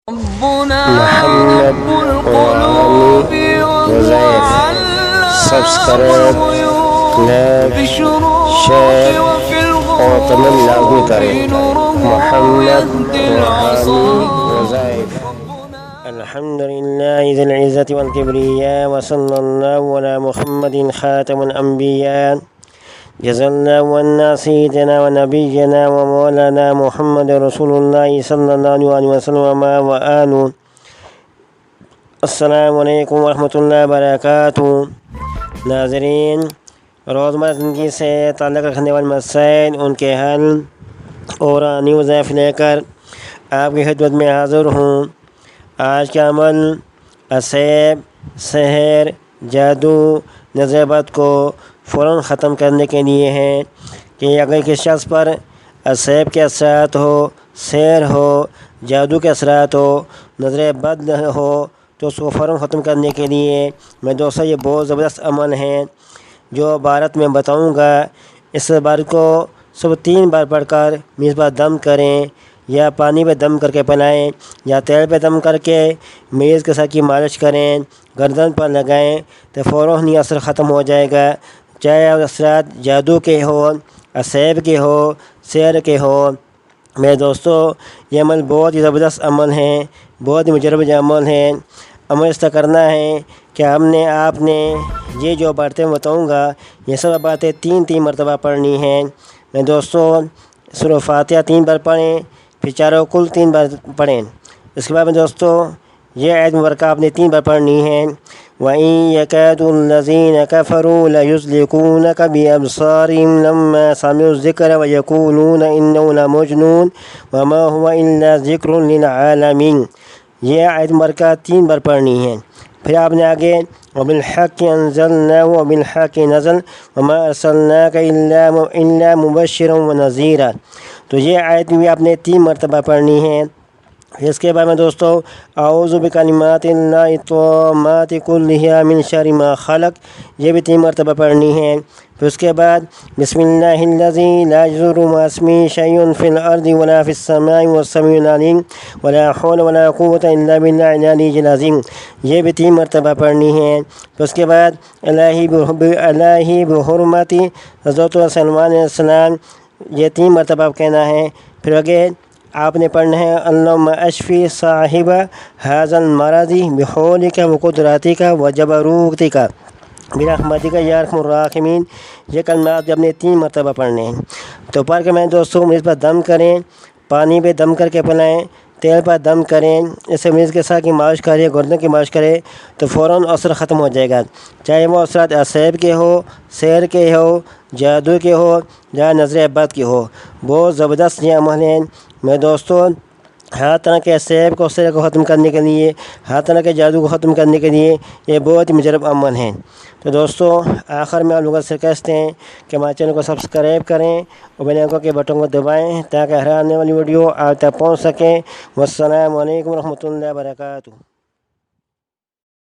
محمد وعلی وزیر subscribe like share اور کمنٹ لازمی کریں۔ محمد وعلی وزیر الحمد للہ ذی العزت والکبریاء وصلی اللہ علی محمد خاتم الانبیاء جزا اللہ عنا سیدنا و نبینا و مولانا محمد رسول اللہ صلی اللہ علیہ وسلم و آلہ۔ السلام علیکم ورحمۃ اللہ وبرکاتہ۔ ناظرین، روزمرہ زندگی سے تعلق رکھنے والے مسائل، ان کے حل اور نیو ضعف لے کر آپ کی خدمت میں حاضر ہوں۔ آج کا عمل اسیب، سحر، جادو، نظر بد کو فوراً ختم کرنے کے لیے ہے کہ اگر کسی شخص پر اسیب کے اثرات ہو، سحر ہو، جادو کے اثرات ہو، نظر بد ہو، تو اس کو فوراً ختم کرنے کے لیے میں دوستوں یہ بہت زبردست عمل ہیں جو عبارت میں بتاؤں گا۔ اس عبارت کو صبح 3 بار پڑھ کر میز پر دم کریں، یا پانی پہ دم کر کے پلائیں، یا تیل پہ دم کر کے میز کے ساتھ کی مالش کریں، گردن پر لگائیں تو فوراً ہی اثر ختم ہو جائے گا۔ چاہے اثرات جادو کے ہو، اسیب کے ہو، سحر کے ہو۔ میرے دوستو، یہ عمل بہت ہی زبردست عمل ہیں، بہت ہی مجرب عمل ہیں۔ عمل اس طرح کرنا ہے کہ آپ نے یہ جو باتیں بتاؤں گا، یہ سب باتیں 3 مرتبہ پڑھنی ہیں۔ میرے دوستو، سورہ فاتحہ 3 بار پڑھیں، پھر چاروں کل 3 بار پڑھیں۔ اس کے بعد میں دوستو یہ آیت مبارکہ آپ نے 3 بار پڑھنی ہے۔ وَإِن يَكَادُ الَّذِينَ كَفَرُوا لَيُزْلِقُونَكَ بِأَبْصَارِهِمْ لَمَّا سَمِعُوا الذِّكْرَ وَيَقُولُونَ إِنَّهُ لَمَجْنُونٌ وَمَا هُوَ إِلَّا ذِكْرٌ لِلْعَالَمِينَ۔ یہ آیت مبارکہ 3 بار پڑھنی ہے۔ پھر آپ نے آگے وَبِالْحَقِّ أَنزَلْنَاهُ وَبِالْحَقِّ نَزَلَ وَمَا أَرْسَلْنَاكَ إِلَّا مُبَشِّرًا وَنَذِيرًا۔ تو یہ آیت بھی آپ نے 3 مرتبہ پڑھنی ہے۔ اس کے بعد میں دوستو اعوذ بکلمات اللہ التامات کلہا من شر ما خلق، یہ بھی 3 مرتبہ پڑھنی ہے۔ پھر اس کے بعد بسم اللہ الذی لا یضر مع اسمہ شیء فی الارض ولا فی السماء وهو السمیع العلیم ولا حول ولا قوة الا باللہ العلی العظیم، یہ بھی 3 مرتبہ پڑھنی ہے۔ پھر اس کے بعد الہی بحرمت حضرت سلمان علیہ السلام، یہ 3 مرتبہ کہنا ہے۔ پھر آگے آپ نے پڑھنا ہے اللہم اشفی صاحب ھذا المرض بحولک وقدرتک وجبروتک برحمتک یا ارحم الراحمین۔ یہ کلمات بھی اپنے 3 مرتبہ پڑھنے ہیں۔ تو پڑھ کے میں دوستوں مریض پر دم کریں، پانی پہ دم کر کے پلائیں، تیل پر دم کریں، اس سے مریض کے ساتھ کی مالش کرے، گردن کی مالش کرے تو فوراً اثر ختم ہو جائے گا۔ چاہے وہ اثرات اسیب کے ہو، سحر کے ہو، جادو کے ہو، یا نظر بد کے ہو۔ بہت زبردست یہ عمل ہیں میرے دوستوں۔ ہر طرح کے اسیب کو، سحر کو ختم کرنے کے لیے، ہر طرح کے جادو کو ختم کرنے کے لیے یہ بہت ہی مجرب عمل ہیں۔ تو دوستو آخر میں آپ لوگوں سے کہتے ہیں کہ ہمارے چینل کو سبسکرائب کریں اور بیل آئیکن کے بٹن کو دبائیں تاکہ ہر آنے والی ویڈیو آپ تک پہنچ سکیں۔ والسلام علیکم ورحمۃ اللہ وبرکاتہ۔